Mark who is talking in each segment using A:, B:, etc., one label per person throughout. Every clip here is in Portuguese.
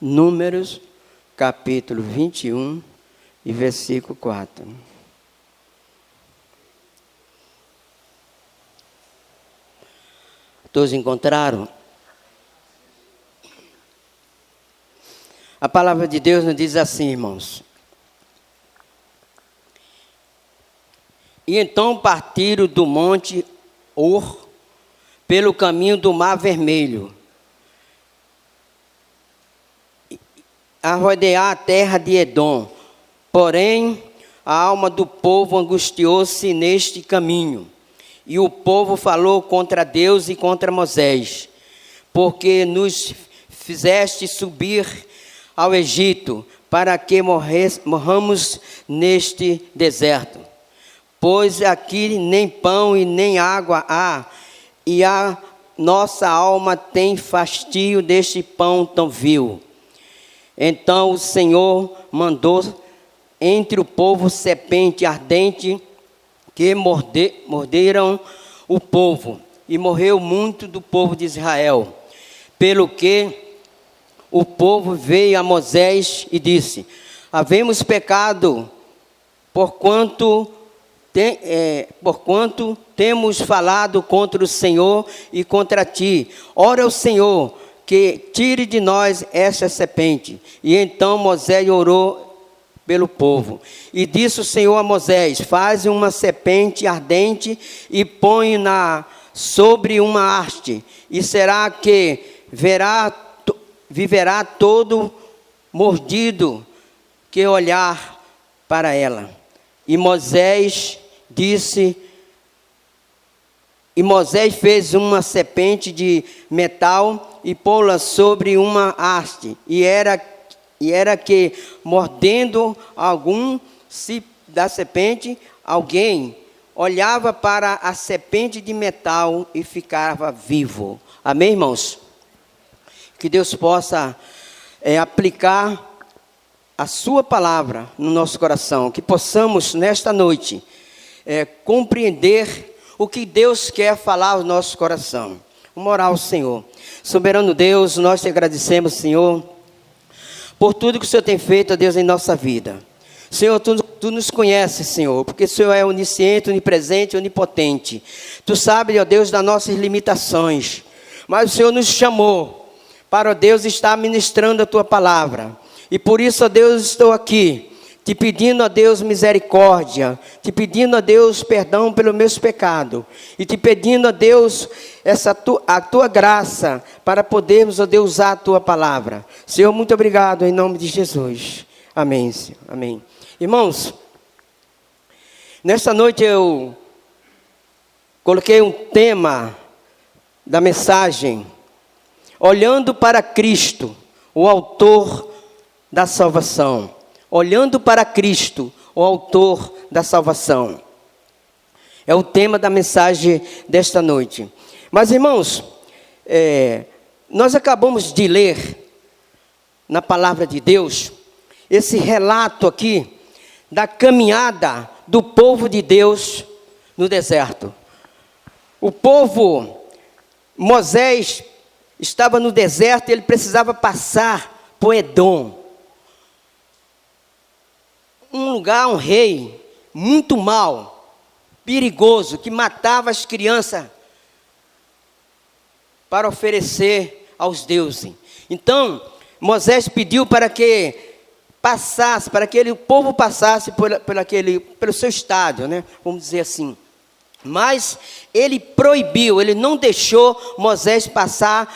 A: Números, capítulo 21 e versículo 4. Todos encontraram? A palavra de Deus nos diz assim, irmãos. E então partiram do monte Or pelo caminho do Mar Vermelho, a rodear a terra de Edom. Porém, a alma do povo angustiou-se neste caminho. E o povo falou contra Deus e contra Moisés, porque nos fizeste subir ao Egito, para que morramos neste deserto. Pois aqui nem pão e nem água há, e a nossa alma tem fastio deste pão tão vil. Então o Senhor mandou entre o povo serpente ardente, que morderam o povo, e morreu muito do povo de Israel. Pelo que o povo veio a Moisés e disse: havemos pecado, porquanto temos falado contra o Senhor e contra ti. Ora o Senhor, que tire de nós esta serpente. E então Moisés orou pelo povo. E disse o Senhor a Moisés: faz uma serpente ardente e põe-na sobre uma haste, e será que viverá todo mordido que olhar para ela. E Moisés fez uma serpente de metal e pô-la sobre uma haste. E era que, mordendo algum da serpente, alguém olhava para a serpente de metal e ficava vivo. Amém, irmãos? Que Deus possa aplicar a sua palavra no nosso coração. Que possamos, nesta noite, compreender o que Deus quer falar ao nosso coração. Vamos orar ao Senhor. Soberano Deus, nós te agradecemos, Senhor, por tudo que o Senhor tem feito, ó Deus, em nossa vida. Senhor, tu nos conheces, Senhor, porque o Senhor é onisciente, onipresente, onipotente. Tu sabes, ó Deus, das nossas limitações. Mas o Senhor nos chamou para, ó Deus, estar ministrando a tua palavra. E por isso, ó Deus, estou aqui, te pedindo, ó Deus, misericórdia, te pedindo, ó Deus, perdão pelos meus pecados, e te pedindo, ó Deus, a tua graça, para podermos, ó Deus, usar a tua palavra. Senhor, muito obrigado, em nome de Jesus. Amém, Senhor. Amém. Irmãos, nesta noite eu coloquei um tema da mensagem: olhando para Cristo, o autor da salvação. Olhando para Cristo, o autor da salvação. É o tema da mensagem desta noite. Mas, irmãos, nós acabamos de ler na palavra de Deus esse relato aqui da caminhada do povo de Deus no deserto. O povo, Moisés estava no deserto e ele precisava passar por Edom. Um lugar, um rei muito mau, perigoso, que matava as crianças para oferecer aos deuses. Então, Moisés pediu para que passasse, para que o povo passasse pelo seu estado, né? Vamos dizer assim. Mas ele proibiu, ele não deixou Moisés passar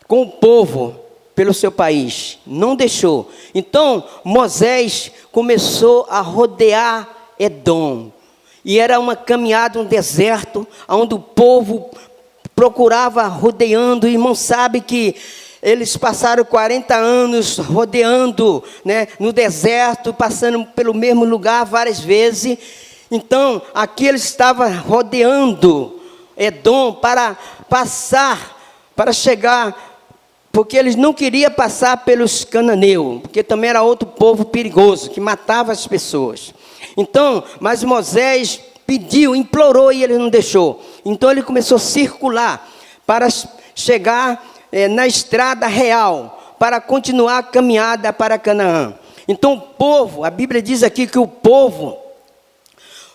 A: com o povo pelo seu país, não deixou. Então Moisés começou a rodear Edom, e era uma caminhada, um deserto, onde o povo procurava rodeando. O irmão sabe que eles passaram 40 anos rodeando, né, no deserto, passando pelo mesmo lugar várias vezes. Então aqui eles estavam rodeando Edom para passar, para chegar, porque eles não queriam passar pelos cananeus, porque também era outro povo perigoso, que matava as pessoas. Então, mas Moisés pediu, implorou, e ele não deixou. Então ele começou a circular para chegar na estrada real, para continuar a caminhada para Canaã. Então o povo, a Bíblia diz aqui que o povo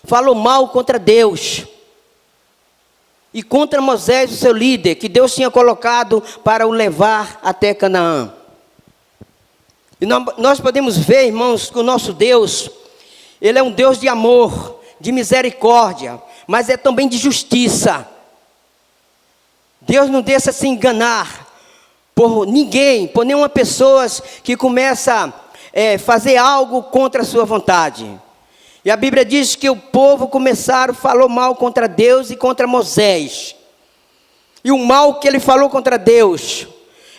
A: falou mal contra Deus e contra Moisés, o seu líder, que Deus tinha colocado para o levar até Canaã. E nós podemos ver, irmãos, que o nosso Deus, Ele é um Deus de amor, de misericórdia, mas é também de justiça. Deus não deixa se enganar por ninguém, por nenhuma pessoa que começa a fazer algo contra a sua vontade. E a Bíblia diz que o povo falou mal contra Deus e contra Moisés. E o mal que ele falou contra Deus,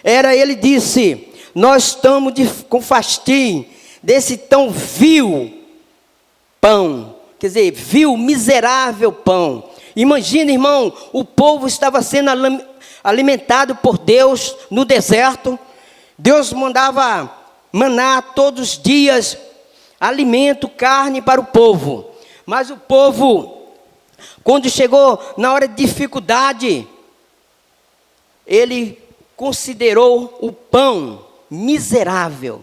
A: ele disse: nós estamos com fastio desse tão vil pão. Quer dizer, vil, miserável pão. Imagina, irmão, o povo estava sendo alimentado por Deus no deserto. Deus mandava maná todos os dias, alimento, carne para o povo. Mas o povo, quando chegou na hora de dificuldade, ele considerou o pão miserável,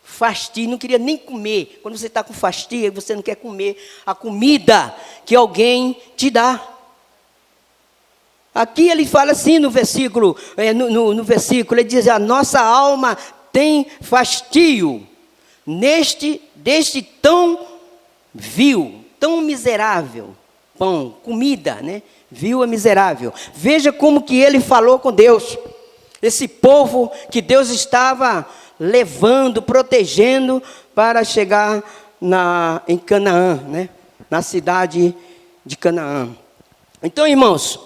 A: fastio, não queria nem comer. Quando você está com fastio, você não quer comer a comida que alguém te dá. Aqui ele fala assim no versículo, no versículo, ele diz: a nossa alma tem fastio deste tão vil, tão miserável pão, comida, né? Vil é miserável. Veja como que ele falou com Deus. Esse povo que Deus estava levando, protegendo para chegar em Canaã, né? Na cidade de Canaã. Então, irmãos,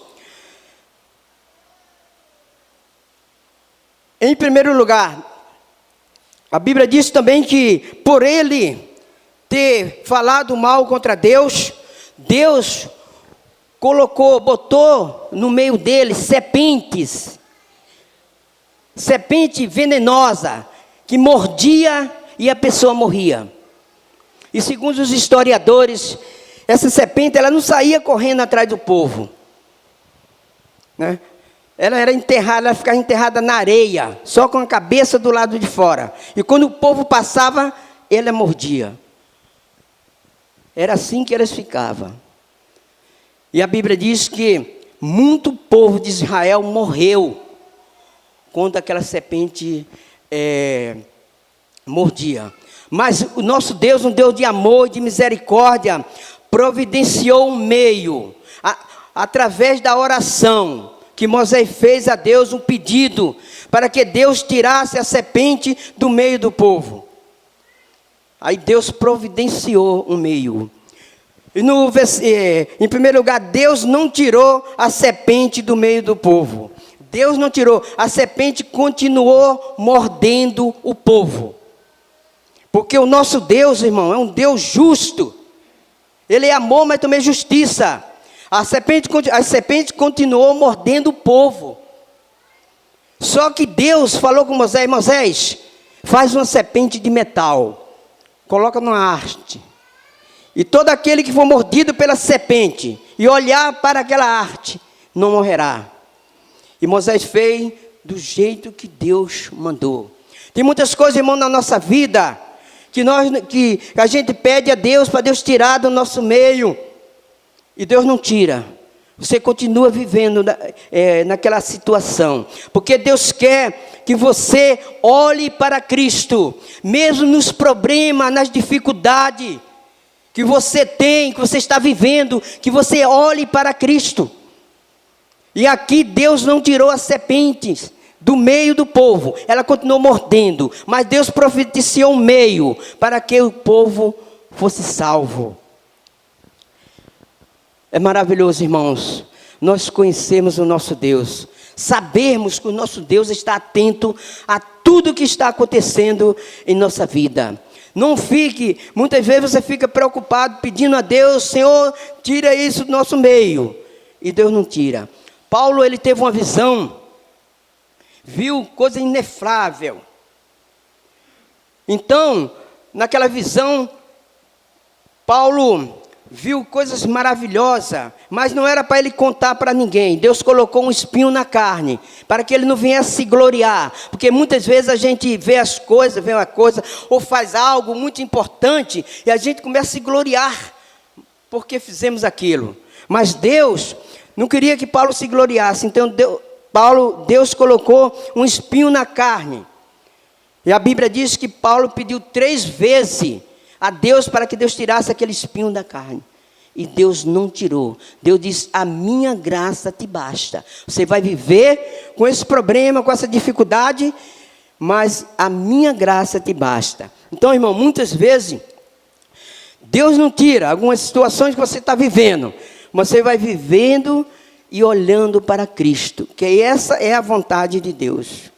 A: em primeiro lugar, a Bíblia diz também que por ele ter falado mal contra Deus, Deus botou no meio dele serpentes, serpente venenosa, que mordia e a pessoa morria. E segundo os historiadores, essa serpente, ela não saía correndo atrás do povo, né? Ela era enterrada, ela ficava enterrada na areia, só com a cabeça do lado de fora. E quando o povo passava, ela mordia. Era assim que elas ficavam. E a Bíblia diz que muito povo de Israel morreu quando aquela serpente mordia. Mas o nosso Deus, um Deus de amor e de misericórdia, providenciou um meio, através da oração, que Moisés fez a Deus um pedido, para que Deus tirasse a serpente do meio do povo. Aí Deus providenciou um meio. E em primeiro lugar, Deus não tirou a serpente do meio do povo. Deus não tirou, a serpente continuou mordendo o povo. Porque o nosso Deus, irmão, é um Deus justo. Ele é amor, mas também justiça. A serpente continuou mordendo o povo. Só que Deus falou com Moisés: Moisés, faz uma serpente de metal, coloca numa haste. E todo aquele que for mordido pela serpente e olhar para aquela haste, não morrerá. E Moisés fez do jeito que Deus mandou. Tem muitas coisas, irmão, na nossa vida, que a gente pede a Deus, para Deus tirar do nosso meio. E Deus não tira. Você continua vivendo naquela situação. Porque Deus quer que você olhe para Cristo. Mesmo nos problemas, nas dificuldades que você tem, que você está vivendo, que você olhe para Cristo. E aqui Deus não tirou as serpentes do meio do povo. Ela continuou mordendo. Mas Deus providenciou um meio para que o povo fosse salvo. É maravilhoso, irmãos, nós conhecemos o nosso Deus, sabermos que o nosso Deus está atento a tudo que está acontecendo em nossa vida. Não fique, muitas vezes você fica preocupado, pedindo a Deus: Senhor, tira isso do nosso meio. E Deus não tira. Paulo, ele teve uma visão, viu coisa inefável. Então, naquela visão, Paulo viu coisas maravilhosas, mas não era para ele contar para ninguém. Deus colocou um espinho na carne, para que ele não viesse se gloriar. Porque muitas vezes a gente vê as coisas, vê uma coisa, ou faz algo muito importante, e a gente começa a se gloriar, porque fizemos aquilo. Mas Deus não queria que Paulo se gloriasse, então Deus colocou um espinho na carne. E a Bíblia diz que Paulo pediu 3 vezes a Deus para que Deus tirasse aquele espinho da carne. E Deus não tirou. Deus disse: a minha graça te basta. Você vai viver com esse problema, com essa dificuldade, mas a minha graça te basta. Então, irmão, muitas vezes Deus não tira algumas situações que você está vivendo. Você vai vivendo e olhando para Cristo, que essa é a vontade de Deus.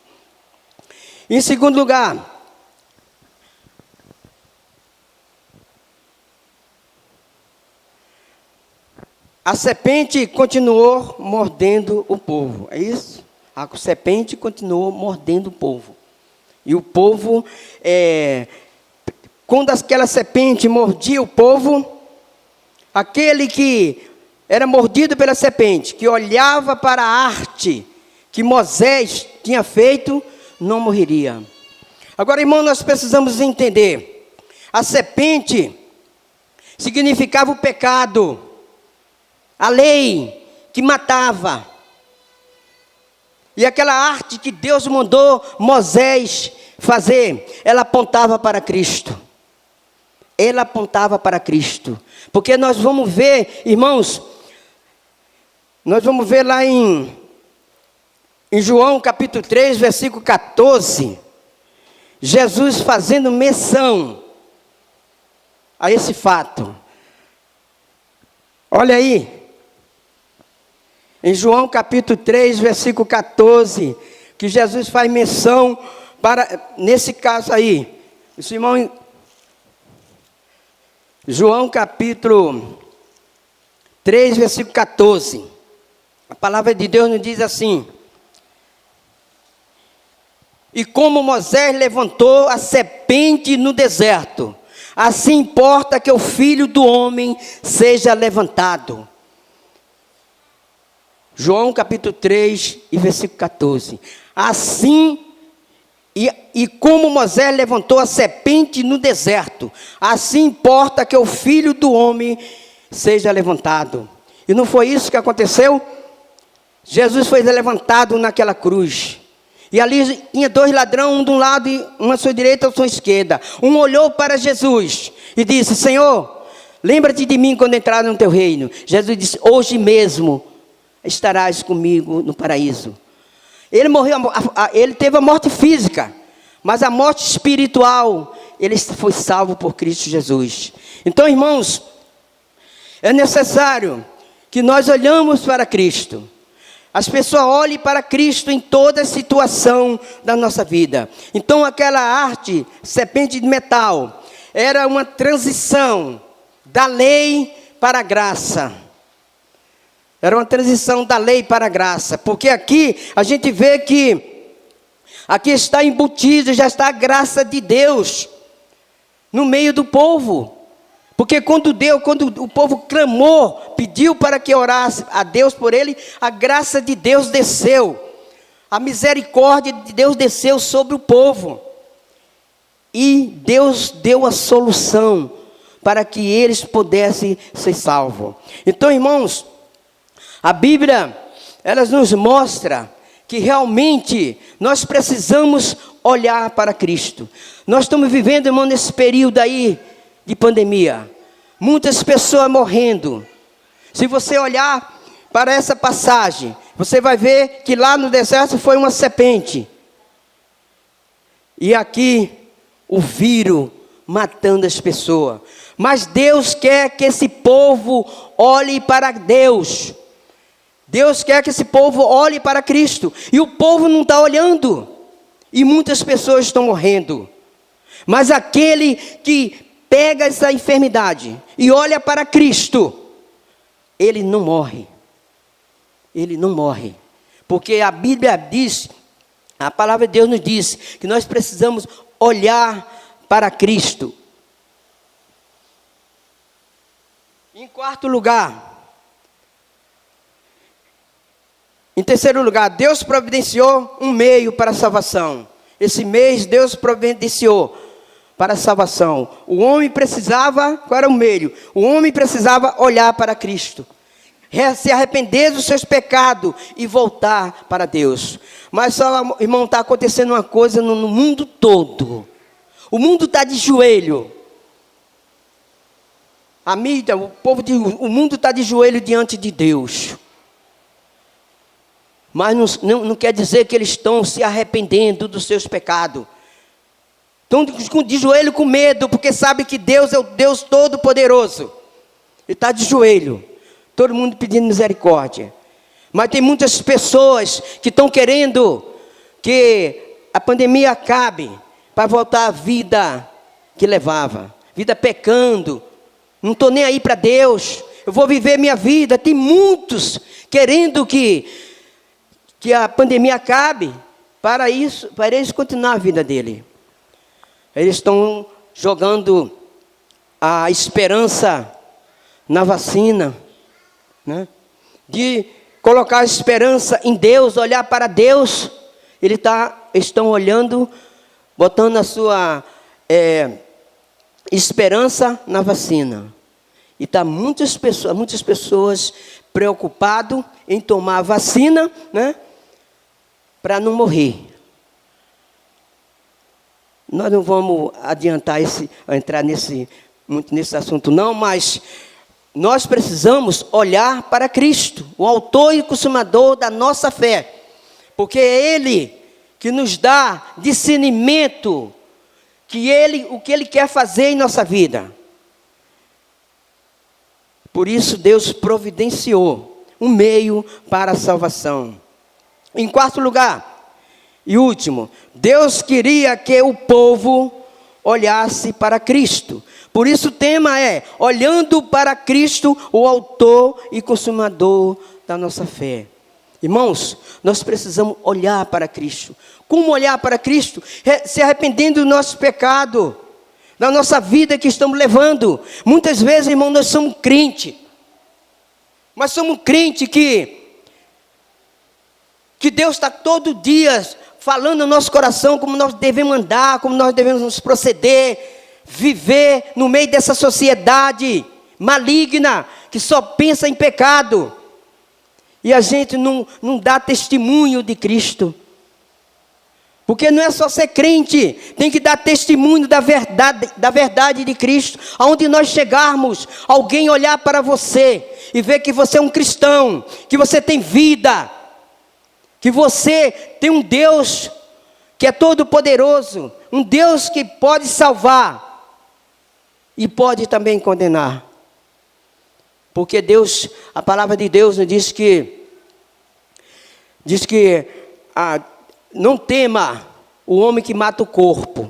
A: Em segundo lugar, a serpente continuou mordendo o povo. É isso? A serpente continuou mordendo o povo. E o povo, quando aquela serpente mordia o povo, aquele que era mordido pela serpente, que olhava para a arte que Moisés tinha feito, não morreria. Agora, irmão, nós precisamos entender. A serpente significava o pecado, a lei que matava. E aquela arte que Deus mandou Moisés fazer, ela apontava para Cristo. Ela apontava para Cristo. Porque nós vamos ver, irmãos, nós vamos ver lá em João capítulo 3, versículo 14, Jesus fazendo menção a esse fato. Olha aí, em João capítulo 3, versículo 14, que Jesus faz menção para, nesse caso aí, esse irmão, João capítulo 3, versículo 14, a palavra de Deus nos diz assim: e como Moisés levantou a serpente no deserto, assim importa que o Filho do Homem seja levantado. João capítulo 3 e versículo 14. Assim, e como Moisés levantou a serpente no deserto, assim importa que o Filho do Homem seja levantado. E não foi isso que aconteceu? Jesus foi levantado naquela cruz. E ali tinha 2 ladrões, um de um lado e um à sua direita e à sua esquerda. Um olhou para Jesus e disse: Senhor, lembra-te de mim quando entrar no teu reino. Jesus disse: hoje mesmo estarás comigo no paraíso. Ele morreu, ele teve a morte física, mas a morte espiritual, ele foi salvo por Cristo Jesus. Então, irmãos, é necessário que nós olhamos para Cristo. As pessoas olhem para Cristo em toda situação da nossa vida. Então, aquela arte, serpente de metal, era uma transição da lei para a graça. Era uma transição da lei para a graça. Porque aqui a gente vê que aqui está embutido, já está a graça de Deus no meio do povo. Porque quando o povo clamou, pediu para que orasse a Deus por ele, a graça de Deus desceu. A misericórdia de Deus desceu sobre o povo. E Deus deu a solução para que eles pudessem ser salvos. Então, irmãos, a Bíblia, ela nos mostra que realmente nós precisamos olhar para Cristo. Nós estamos vivendo, irmão, nesse período aí de pandemia, muitas pessoas morrendo. Se você olhar para essa passagem, você vai ver que lá no deserto foi uma serpente, e aqui o vírus matando as pessoas. Mas Deus quer que esse povo olhe para Deus. Deus quer que esse povo olhe para Cristo, e o povo não está olhando, e muitas pessoas estão morrendo. Mas aquele que pega essa enfermidade e olha para Cristo, ele não morre. Ele não morre. Porque a Bíblia diz, a palavra de Deus nos diz, que nós precisamos olhar para Cristo. Em quarto lugar, em terceiro lugar, Deus providenciou um meio para a salvação. Esse mês Deus providenciou para a salvação. O homem precisava, qual era o meio? O homem precisava olhar para Cristo, se arrepender dos seus pecados e voltar para Deus. Mas só, irmão, está acontecendo uma coisa no mundo todo. O mundo está de joelho. A mídia, o povo, o mundo está de joelho diante de Deus. Mas não quer dizer que eles estão se arrependendo dos seus pecados. Estão de joelho com medo, porque sabe que Deus é o Deus Todo-Poderoso. Ele está de joelho. Todo mundo pedindo misericórdia. Mas tem muitas pessoas que estão querendo que a pandemia acabe, para voltar à vida que levava. Vida pecando. Não estou nem aí para Deus. Eu vou viver minha vida. Tem muitos querendo que a pandemia acabe, para eles continuar a vida dele. Eles estão jogando a esperança na vacina, né? De colocar a esperança em Deus, olhar para Deus. Estão olhando, botando a sua esperança na vacina. E está muitas pessoas preocupadas em tomar a vacina, né? Para não morrer. Nós não vamos adiantar entrar muito nesse assunto não, mas nós precisamos olhar para Cristo, o autor e consumador da nossa fé, porque é Ele que nos dá discernimento, o que Ele quer fazer em nossa vida. Por isso Deus providenciou um meio para a salvação. Em quarto lugar, e último, Deus queria que o povo olhasse para Cristo. Por isso o tema é, olhando para Cristo, o autor e consumador da nossa fé. Irmãos, nós precisamos olhar para Cristo. Como olhar para Cristo? Se arrependendo do nosso pecado, da nossa vida que estamos levando. Muitas vezes, irmão, nós somos crente. Mas somos crente que Deus está todo dia falando no nosso coração como nós devemos andar, como nós devemos nos proceder, viver no meio dessa sociedade maligna, que só pensa em pecado. E a gente não dá testemunho de Cristo. Porque não é só ser crente, tem que dar testemunho da verdade de Cristo. Aonde nós chegarmos, alguém olhar para você e ver que você é um cristão, que você tem vida, que você tem um Deus que é todo poderoso, um Deus que pode salvar e pode também condenar. Porque Deus, a palavra de Deus nos diz que não tema o homem que mata o corpo,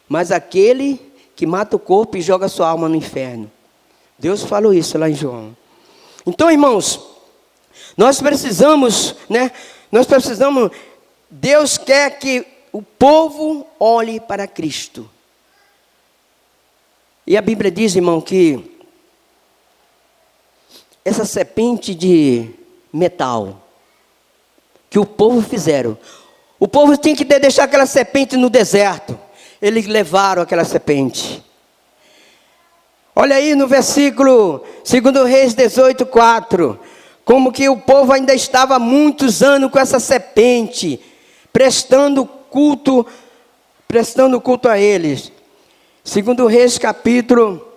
A: mas aquele que mata o corpo e joga sua alma no inferno. Deus falou isso lá em João. Então, irmãos, nós precisamos, Deus quer que o povo olhe para Cristo. E a Bíblia diz, irmão, que essa serpente de metal que o povo fizeram, o povo tinha que deixar aquela serpente no deserto. Eles levaram aquela serpente. Olha aí no versículo 2 Reis 18:4, como que o povo ainda estava há muitos anos com essa serpente, prestando culto a eles. 2 Reis capítulo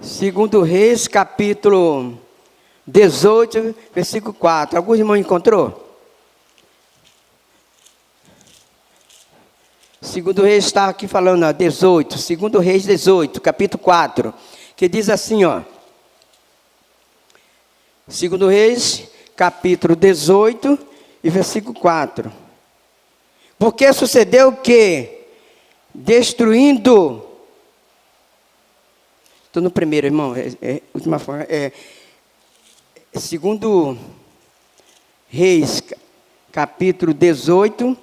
A: 2 Reis, capítulo 18, versículo 4. Algum irmão encontrou? 2 Reis está aqui falando, 18. 2 Reis 18, capítulo 4. Que diz assim, ó. 2 Reis, capítulo 18 e versículo 4. Porque sucedeu que, destruindo... Estou no primeiro, irmão, última forma, 2 Reis, capítulo 18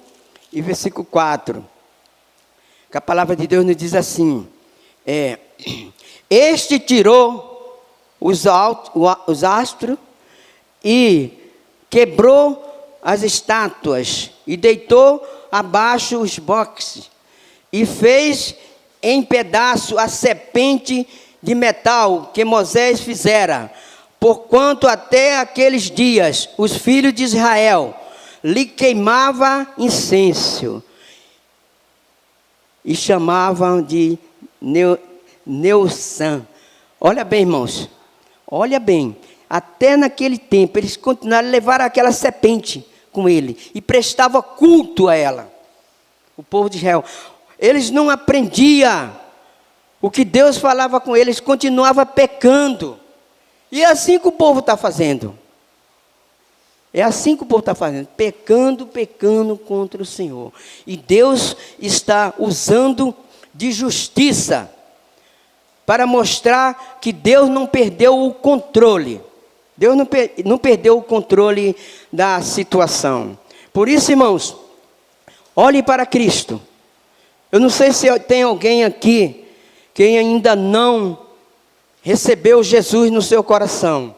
A: e versículo 4. Que a palavra de Deus nos diz assim: este tirou os astros e quebrou as estátuas e deitou abaixo os boxes e fez em pedaço a serpente de metal que Moisés fizera, porquanto até aqueles dias os filhos de Israel lhe queimavam incenso e chamavam de Neusan. Olha bem, irmãos, olha bem, até naquele tempo eles continuaram a levar aquela serpente com ele e prestava culto a ela. O povo de Israel, eles não aprendiam o que Deus falava com eles, continuava pecando. E é assim que o povo está fazendo. É assim que o povo está fazendo, pecando contra o Senhor. E Deus está usando de justiça para mostrar que Deus não perdeu o controle. Deus não perdeu o controle da situação. Por isso, irmãos, olhe para Cristo. Eu não sei se tem alguém aqui que ainda não recebeu Jesus no seu coração,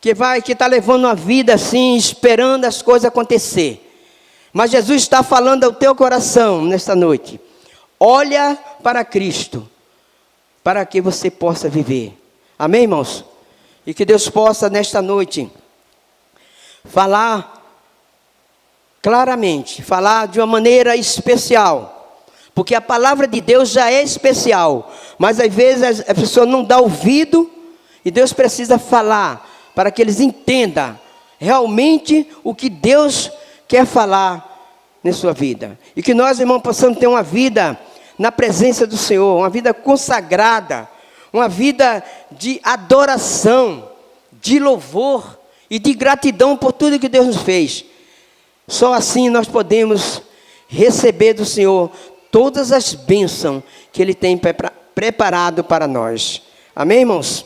A: que está levando uma vida assim, esperando as coisas acontecer. Mas Jesus está falando ao teu coração nesta noite: olha para Cristo, para que você possa viver. Amém, irmãos? E que Deus possa nesta noite falar claramente, falar de uma maneira especial, porque a palavra de Deus já é especial, mas às vezes a pessoa não dá ouvido, e Deus precisa falar, para que eles entendam realmente o que Deus quer falar na sua vida. E que nós, irmãos, possamos ter uma vida na presença do Senhor, uma vida consagrada, uma vida de adoração, de louvor e de gratidão por tudo que Deus nos fez. Só assim nós podemos receber do Senhor todas as bênçãos que Ele tem preparado para nós. Amém, irmãos?